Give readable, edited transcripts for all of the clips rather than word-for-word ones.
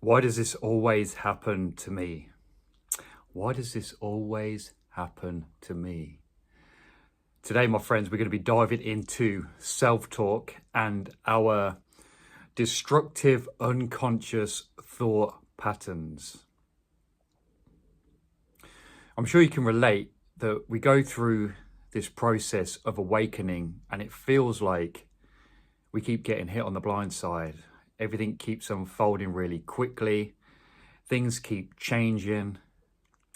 Why does this always happen to me? Why does this always happen to me? Today, my friends, we're going to be diving into self-talk and our destructive, unconscious thought patterns. I'm sure you can relate that we go through this process of awakening and it feels like we keep getting hit on the blind side. Everything keeps unfolding really quickly. Things keep changing.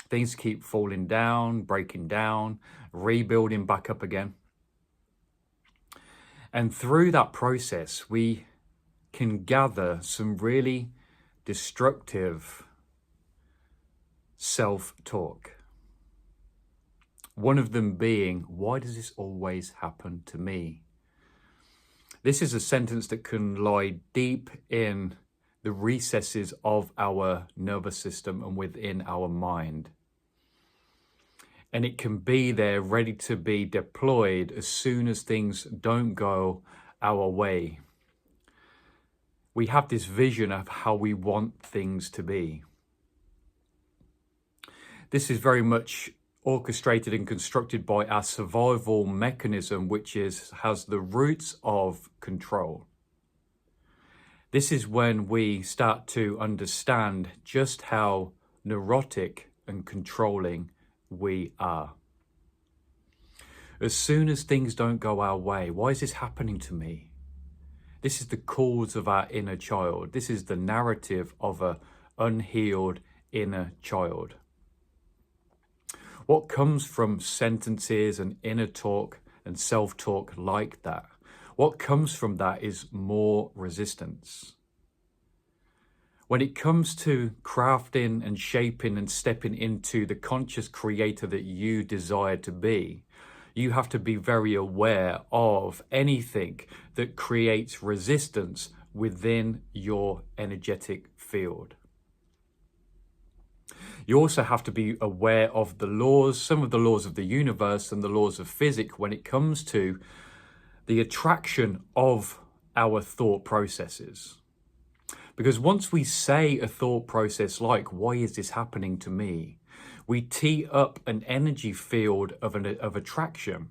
Things keep falling down, breaking down, rebuilding back up again. And through that process, we can gather some really destructive self-talk. One of them being, why does this always happen to me? This is a sentence that can lie deep in the recesses of our nervous system and within our mind. And it can be there ready to be deployed as soon as things don't go our way. We have this vision of how we want things to be. This is very much orchestrated and constructed by our survival mechanism, which has the roots of control. This is when we start to understand just how neurotic and controlling we are. As soon as things don't go our way, why is this happening to me? This is the cause of our inner child. This is the narrative of an unhealed inner child. What comes from sentences and inner talk and self-talk like that? What comes from that is more resistance. When it comes to crafting and shaping and stepping into the conscious creator that you desire to be, you have to be very aware of anything that creates resistance within your energetic field. You also have to be aware of the laws, some of the laws of the universe and the laws of physics when it comes to the attraction of our thought processes. Because once we say a thought process like, why is this happening to me? We tee up an energy field of attraction.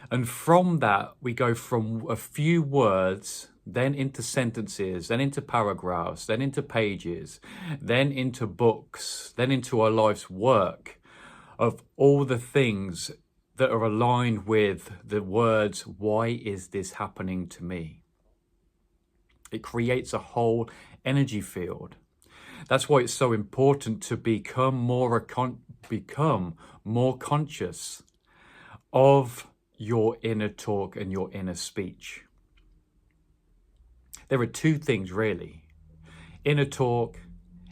And from that, we go from a few words, then into sentences, then into paragraphs, then into pages, then into books, then into our life's work of all the things that are aligned with the words, why is this happening to me? It creates a whole energy field. That's why it's so important to become more conscious of your inner talk and your inner speech. There are two things really, inner talk,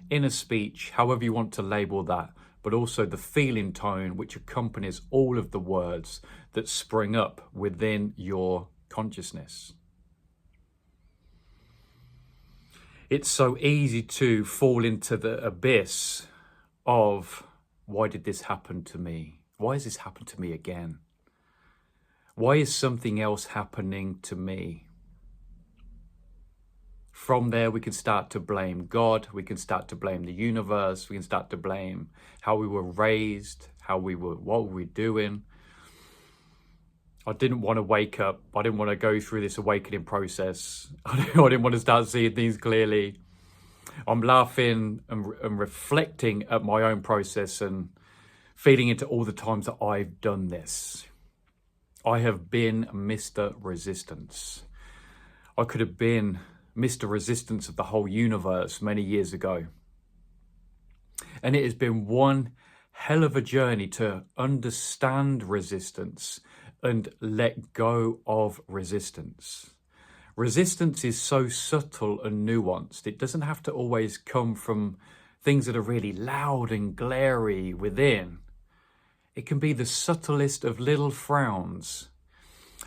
inner speech, however you want to label that, but also the feeling tone which accompanies all of the words that spring up within your consciousness. It's so easy to fall into the abyss of, why did this happen to me? Why has this happened to me again? Why is something else happening to me? From there, we can start to blame God. We can start to blame the universe. We can start to blame how we were raised, what were we doing? I didn't want to wake up. I didn't want to go through this awakening process. I didn't want to start seeing things clearly. I'm laughing and reflecting at my own process and feeding into all the times that I've done this. I have been Mr. Resistance. I could have been Mr. Resistance of the whole universe many years ago. And it has been one hell of a journey to understand resistance and let go of resistance. Resistance is so subtle and nuanced. It doesn't have to always come from things that are really loud and glary within. It can be the subtlest of little frowns.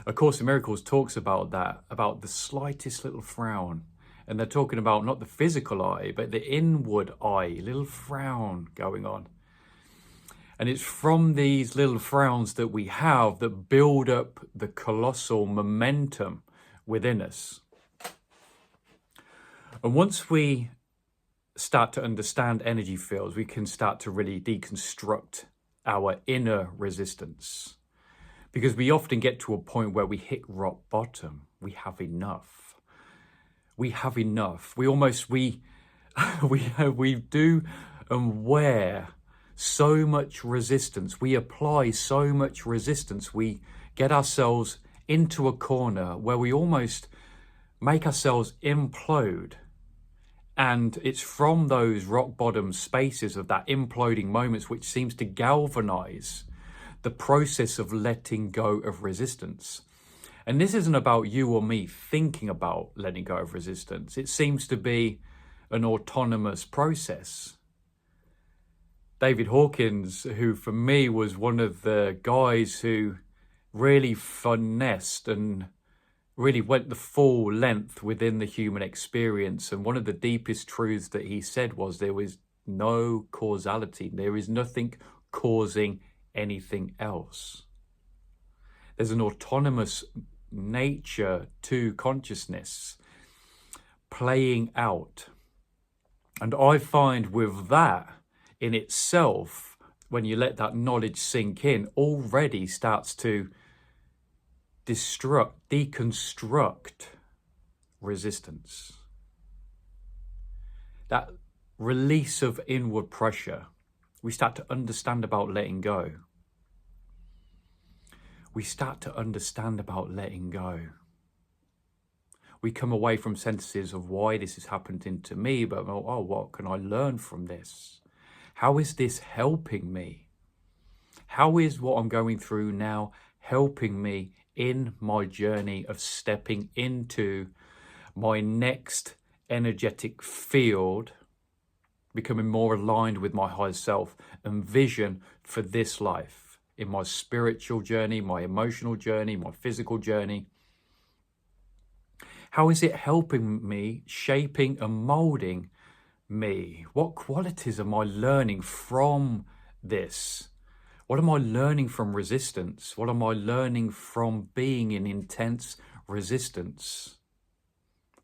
A Course in Miracles talks about that, about the slightest little frown. And they're talking about not the physical eye, but the inward eye, little frown going on. And it's from these little frowns that we have that build up the colossal momentum within us. And once we start to understand energy fields, we can start to really deconstruct our inner resistance. Because we often get to a point where we hit rock bottom. We have enough. We have enough. We do and wear so much resistance. We apply so much resistance. We get ourselves into a corner where we almost make ourselves implode. And it's from those rock bottom spaces of that imploding moments which seems to galvanize the process of letting go of resistance. And this isn't about you or me thinking about letting go of resistance. It seems to be an autonomous process. David Hawkins, who for me was one of the guys who really finessed and really went the full length within the human experience. And one of the deepest truths that he said was there is no causality. There is nothing causing anything else. There's an autonomous nature to consciousness playing out. And I find with that in itself, when you let that knowledge sink in, already starts to deconstruct resistance. That release of inward pressure, we start to understand about letting go. We start to understand about letting go. We come away from sentences of why this is happening to me, but oh, what can I learn from this? How is this helping me? How is what I'm going through now helping me in my journey of stepping into my next energetic field, becoming more aligned with my higher self and vision for this life, in my spiritual journey, my emotional journey, my physical journey? How is it helping me, shaping and molding me? What qualities am I learning from this? What am I learning from resistance? What am I learning from being in intense resistance?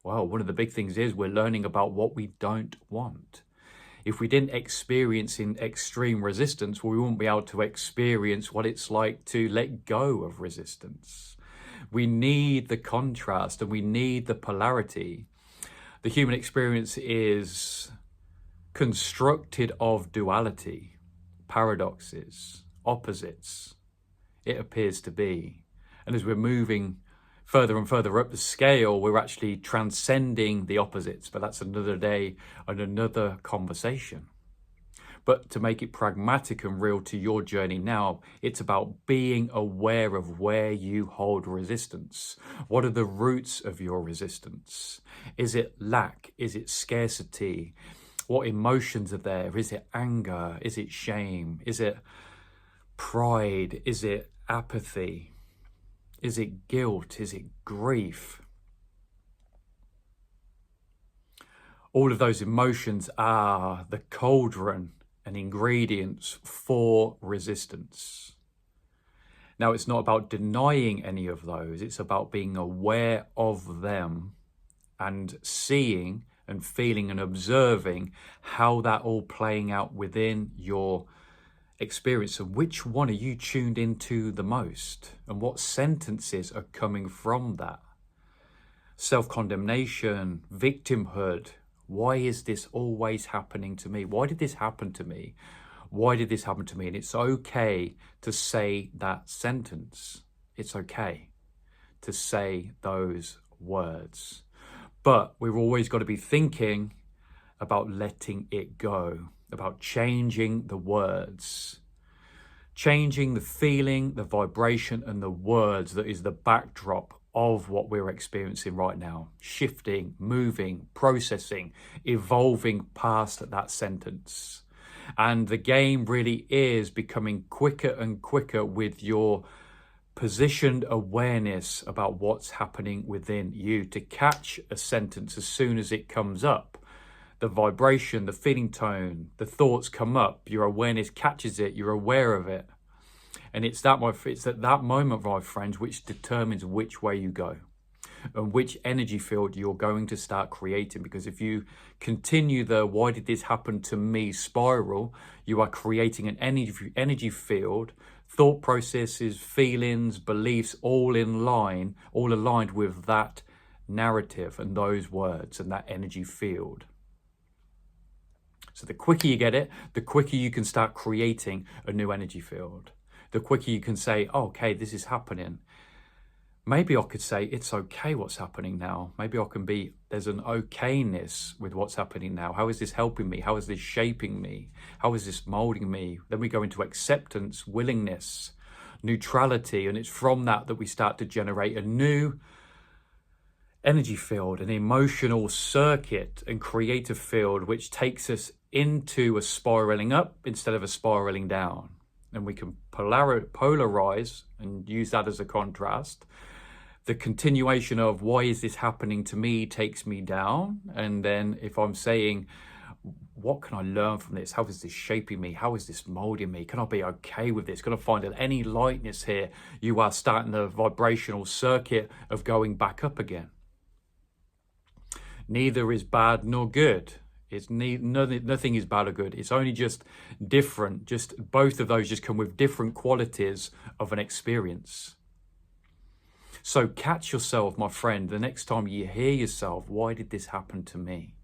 Well, one of the big things is we're learning about what we don't want. If we didn't experience in extreme resistance, we wouldn't be able to experience what it's like to let go of resistance. We need the contrast and we need the polarity. The human experience is constructed of duality, paradoxes, opposites, it appears to be. And as we're moving further and further up the scale, we're actually transcending the opposites, but that's another day and another conversation. But to make it pragmatic and real to your journey now, it's about being aware of where you hold resistance. What are the roots of your resistance? Is it lack? Is it scarcity? What emotions are there? Is it anger? Is it shame? Is it pride? Is it apathy? Is it guilt? Is it grief? All of those emotions are the cauldron and ingredients for resistance. Now, it's not about denying any of those. It's about being aware of them and seeing and feeling and observing how that all playing out within your experience. And which one are you tuned into the most? And what sentences are coming from that? Self-condemnation, victimhood. Why is this always happening to me? Why did this happen to me? Why did this happen to me? And it's okay to say that sentence. It's okay to say those words. But we've always got to be thinking about letting it go, about changing the words, changing the feeling, the vibration, and the words that is the backdrop of what we're experiencing right now. Shifting, moving, processing, evolving past that sentence. And the game really is becoming quicker and quicker with your positioned awareness about what's happening within you to catch a sentence as soon as it comes up. The vibration, the feeling tone, the thoughts come up, your awareness catches it, you're aware of it. And it's at that moment, my friends, which determines which way you go. and which energy field you're going to start creating. Because if you continue the "why did this happen to me" spiral, you are creating an energy field, thought processes, feelings, beliefs, all aligned with that narrative and those words and that energy field. So the quicker you get it, the quicker you can start creating a new energy field. The quicker you can say, oh, okay, this is happening. Maybe I could say, it's okay what's happening now. Maybe I can be, there's an okayness with what's happening now. How is this helping me? How is this shaping me? How is this molding me? Then we go into acceptance, willingness, neutrality. And it's from that we start to generate a new energy field, an emotional circuit and creative field, which takes us into a spiraling up instead of a spiraling down. And we can polarize and use that as a contrast. The continuation of "why is this happening to me" takes me down. And then if I'm saying, what can I learn from this? How is this shaping me? How is this molding me? Can I be okay with this? Can I find any lightness here? You are starting the vibrational circuit of going back up again. Neither is bad nor good. It's nothing is bad or good. It's only just different. Just both of those just come with different qualities of an experience. So catch yourself, my friend, the next time you hear yourself, why did this happen to me?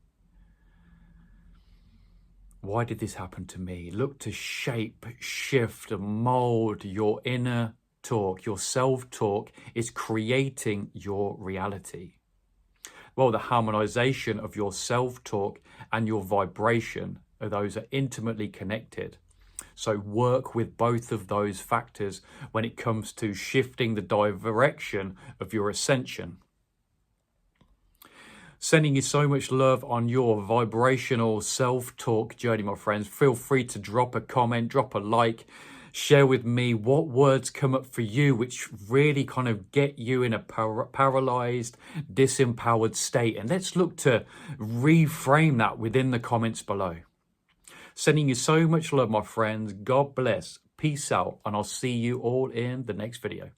Why did this happen to me? Look to shape, shift, and mold your inner talk. Your self-talk is creating your reality. Well, the harmonization of your self-talk and your vibration, those are intimately connected. So work with both of those factors when it comes to shifting the direction of your ascension. Sending you so much love on your vibrational self-talk journey, my friends. Feel free to drop a comment, drop a like, share with me what words come up for you, which really kind of get you in a paralyzed, disempowered state. And let's look to reframe that within the comments below. Sending you so much love, my friends. God bless. Peace out. And I'll see you all in the next video.